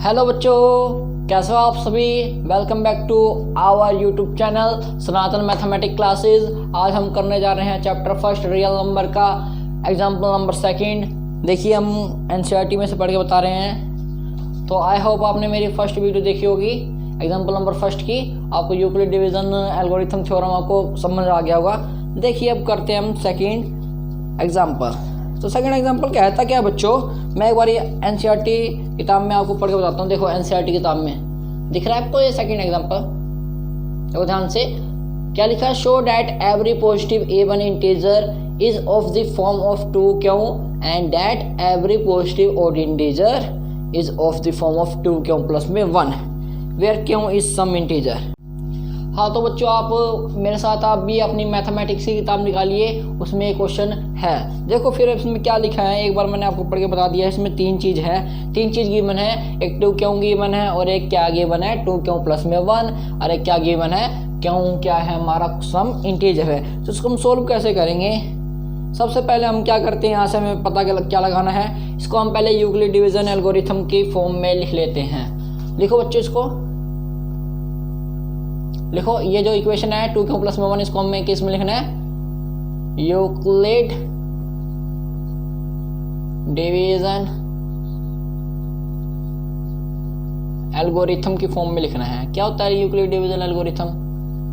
Hello बच्चों, कैसे हो आप सभी। Welcome back to our YouTube channel Sanatan mathematics classes. आज हम करने जा रहे हैं चैप्टर फर्स्ट रियल नंबर का एग्जाम्पल नंबर सेकंड। देखिए हम एनसीईआरटी में से पढ़ के बता रहे हैं, तो आई होप आपने मेरी फर्स्ट वीडियो देखी होगी एग्जाम्पल नंबर फर्स्ट की। आपको यूक्लिड डिवीजन एल्गोरिथम थ्योरम आपको समझ आ गया होगा। देखिए अब करते हैं हम सेकेंड एग्जाम्पल। तो सेकंड एग्जांपल कहता क्या है बच्चों, मैं एक बार ये एनसीईआरटी किताब में आपको पढ़ के बताता हूँ। देखो एनसीईआरटी किताब में दिख रहा है आपको ये सेकंड एग्जांपल, देखो ध्यान से क्या लिखा है। Show that every positive A1 integer is of the form of 2 क्यों and that every positive odd integer is of the form of 2 q plus में 1 वेयर क्यों इज सम इंटीजर। हाँ तो बच्चों आप मेरे साथ आप भी अपनी मैथमेटिक्स की किताब निकालिए, उसमें एक क्वेश्चन है। देखो फिर इसमें क्या लिखा है, एक बार मैंने आपको पढ़ के बता दिया है। इसमें तीन चीज़ है, तीन चीज़ गिवन है। एक 2 क्यों गिवन है और एक क्या गिवन है 2 क्यों प्लस में 1 और एक क्या गिवन है क्यों क्या है हमारा सम इंटीजर है। तो इसको हम सोल्व कैसे करेंगे। सबसे पहले हम क्या करते हैं, यहाँ से हमें पता क्या लगाना है। इसको हम पहले यूक्लिड डिवीजन एल्गोरिथम की फॉर्म में लिख लेते हैं। लिखो बच्चों, इसको लिखो। ये जो इक्वेशन है 2 क्यों प्लस में 1, इसको हमें किस में लिखना है, यूक्लिड डिवीजन एल्गोरिथम की फॉर्म में लिखना है। क्या होता है यूक्लिड डिवीजन एल्गोरिथम,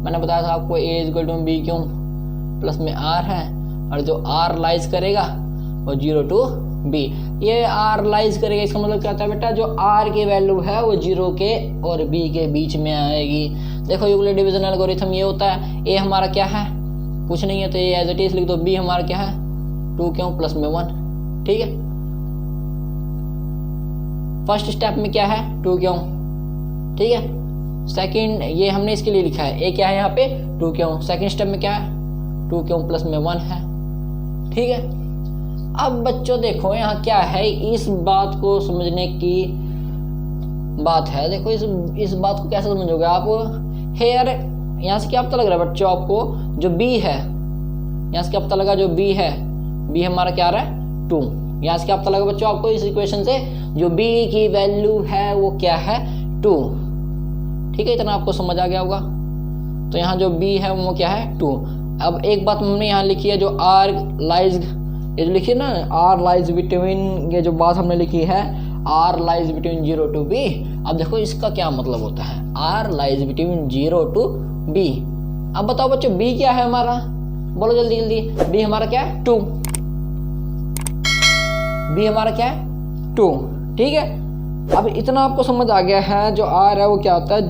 मैंने बताया था आपको A इक्वल टू B क्यों प्लस में R है और जो R लाइज करेगा वो 0 टू B। ये R लाइज करेगा, इसका मतलब क्या होता है बेटा, जो R की वैल्यू है वो 0 के और B के बीच में आएगी। देखो यूक्लिड डिवीजन एल्गोरिथम ये होता है। A हमारा क्या है, कुछ नहीं है तो ये एज इट इज लिख दो। B हमारा क्या है 2 क्यों प्लस में 1, ठीक है। फर्स्ट स्टेप में क्या है 2 क्यों, ठीक है। सेकंड ये हमने इसके लिए लिखा है, A क्या है यहाँ पे 2 क्यों। सेकंड स्टेप में क्या है 2 क्यों प्लस में 1 है, ठीक है। अब बच्चों देखो यहाँ क्या है, इस बात को समझने की बात है। देखो इस बात को कैसे समझोगे आप। हेयर यहाँ से क्या पता लग रहा है बच्चों आपको, जो B है यहाँ से क्या पता लगा, जो B है B हमारा क्या आ रहा है 2। यहाँ से क्या पता लगा बच्चों आपको इस इक्वेशन से, जो B की वैल्यू है वो क्या है 2, ठीक है। इतना आपको समझ आ गया होगा। तो यहाँ जो B है वो क्या है 2। अब एक बात हमने यहाँ लिखी है, जो R लाइज, ये जो लिखी ना R लाइज बिटवीन, ये जो बात हमने लिखी है R lies between 0 to B। अब देखो इसका क्या मतलब होता है, R lies between 0 to B। अब बताओ बच्चों B क्या है हमारा, बोलो जल्दी जल्दी। B हमारा क्या है 2, B हमारा क्या है 2, ठीक है। अब इतना आपको समझ आ गया है, जो R है वो क्या होता है,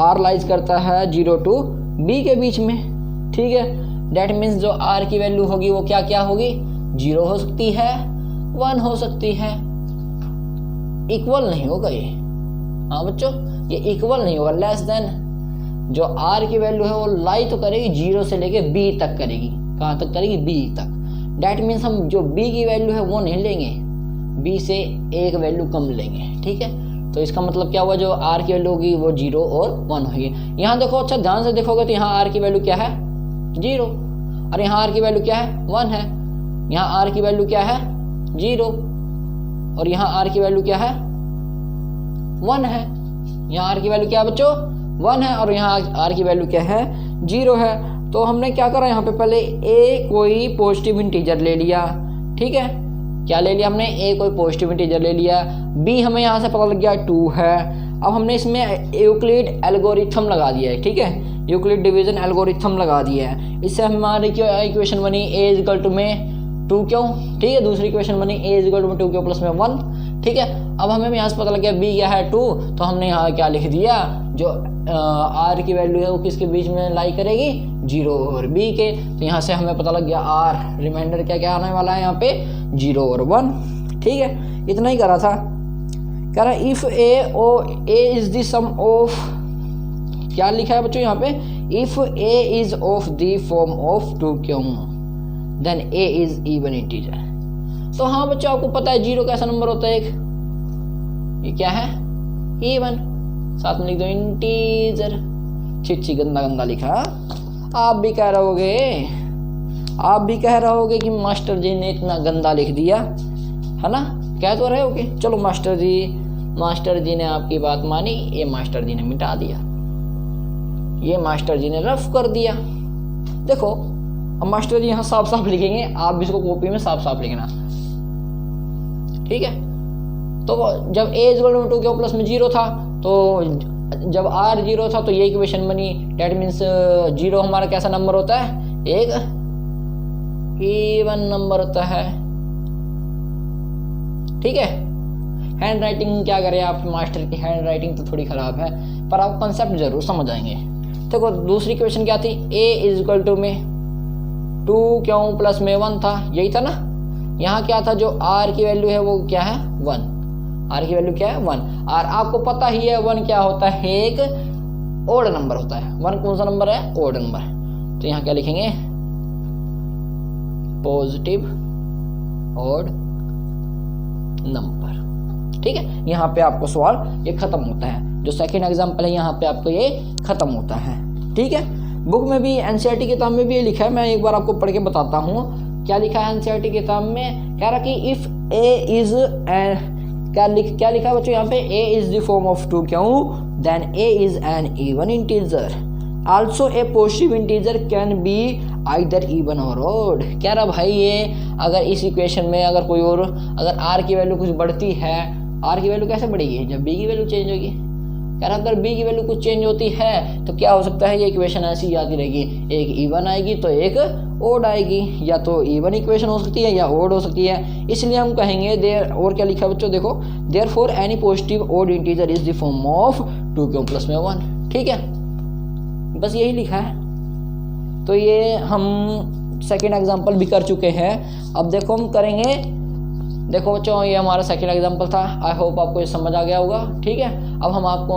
R लाइज करता है 0 टू B के बीच में, ठीक है। डेट मीन्स जो R की वैल्यू होगी वो क्या क्या होगी, 0 हो सकती है 1 हो सकती है, इक्वल नहीं होगा ये। हाँ बच्चों ये इक्वल नहीं होगा, लेस देन। जो R की वैल्यू है वो लाई तो करेगी 0 से लेके B तक करेगी। कहाँ तक करेगी, B तक। डेट मीन्स हम जो B की वैल्यू है वो नहीं लेंगे, B से एक वैल्यू कम लेंगे, ठीक है। तो इसका मतलब क्या हुआ, जो R की वैल्यू होगी वो 0 और 1 होगी। यहाँ देखो अच्छा ध्यान से देखोगे तो यहाँ R की वैल्यू क्या है 0 और यहाँ R की वैल्यू क्या है 1 है। यहाँ R की वैल्यू क्या है 0 और यहाँ R की वैल्यू क्या है 1 है। यहाँ R की वैल्यू क्या है बच्चों 1 है और यहाँ R की वैल्यू क्या है 0 है। तो हमने क्या करा, यहाँ पे पहले A कोई पॉजिटिव इंटीजर ले लिया, ठीक है। क्या ले लिया हमने, A कोई पॉजिटिव इंटीजर ले लिया। B हमें यहाँ से पता लग गया 2 है। अब हमने इसमें यूक्लिड एल्गोरिथम लगा दिया है, ठीक है। यूक्लिड डिवीजन एल्गोरिथम लगा दिया है। इससे हमारी क्या इक्वेशन बनी, A इक्वल टू में 2 क्यों, ठीक है। दूसरी इक्वेशन बनी A equal to 2 q plus में 1, ठीक है। अब हमें यहाँ से पता लग गया B क्या है 2, तो हमने यहाँ क्या लिख दिया, जो R की वैल्यू है वो किसके बीच में लाई करेगी 0 और B के। तो यहाँ से हमें पता लग गया R रिमाइंडर क्या क्या आने वाला है यहाँ पे 0 और 1, ठीक है। इतना ही करा था। कह रहा if A is the sum of, क्या लिखा है बच्चों यहाँ पे, if A is of the form of 2 q then A is even integer. तो हाँ बच्चों आपको पता है 0 कैसा नंबर होता है, एक ये क्या है इवन, साथ में लिख दो इंटीजर। छिच्छी गंदा गंदा लिखा। आप भी कह रहोगे कि मास्टर जी ने इतना गंदा लिख दिया है ना, कह तो रहे हो कि चलो मास्टर जी मास्टर जी ने आपकी बात मानी, ये मास्टर जी ने मिटा दिया, ये मास्टर जी ने रफ कर दिया। देखो अब मास्टर जी यहाँ साफ साफ लिखेंगे, आप भी इसको कॉपी में साफ साफ लिखना, ठीक है। तो जब a = 2 क्यों प्लस में 0 था, तो जब r 0 था तो ये इक्वेशन बनी। डेट मीन्स 0 हमारा कैसा नंबर होता है, एक इवन नंबर होता है, ठीक है। हैंड राइटिंग क्या करें आप, मास्टर की हैंड राइटिंग तो थोड़ी ख़राब है, पर आप कंसेप्ट जरूर समझ आएंगे। देखो दूसरी क्वेश्चन क्या थी, a = में 2 क्यों प्लस में 1 था, यही था ना। यहाँ क्या था, जो r की वैल्यू है वो क्या है 1, r की वैल्यू क्या है 1, और आपको पता ही है 1 क्या होता है, एक ओड नंबर होता है। 1 कौन सा नंबर है, ओड नंबर। तो यहाँ क्या लिखेंगे, पॉजिटिव ओड नंबर, ठीक है। यहाँ पे आपको सवाल ये खत्म होता है, जो सेकंड एग्जांपल है यहाँ पे आपको ये खत्म होता है, ठीक है। बुक में भी एनसीईआरटी किताब में भी ये लिखा है, मैं एक बार आपको पढ़ के बताता हूँ क्या लिखा है एनसीईआरटी किताब में। कह रहा कि इफ a इज क्या लिखा है बच्चों यहाँ पे, a is the form of 2 q, then a is an even integer, also a positive integer can be either even और ओड। कह रहा भाई ये अगर इस इक्वेशन में अगर कोई और, अगर r की वैल्यू कुछ बढ़ती है, r की वैल्यू कैसे बढ़ेगी, जब b की वैल्यू चेंज होगी। कह रहा अगर b की वैल्यू कुछ चेंज होती है तो क्या हो सकता है, ये इक्वेशन ऐसी आती रहेगी, एक इवन आएगी तो एक ओड आएगी, या तो इवन इक्वेशन हो सकती है या ओड हो सकती है। इसलिए हम कहेंगे देयर, और क्या लिखा है बच्चों देखो, therefore any positive odd integer is the form of 2 q plus में 1, ठीक है। बस यही लिखा है। तो ये हम सेकेंड एग्जाम्पल भी कर चुके हैं। अब देखो हम करेंगे, देखो बच्चों ये हमारा सेकेंड एग्जाम्पल था। आई होप आपको ये समझ आ गया होगा, ठीक है। अब हम आपको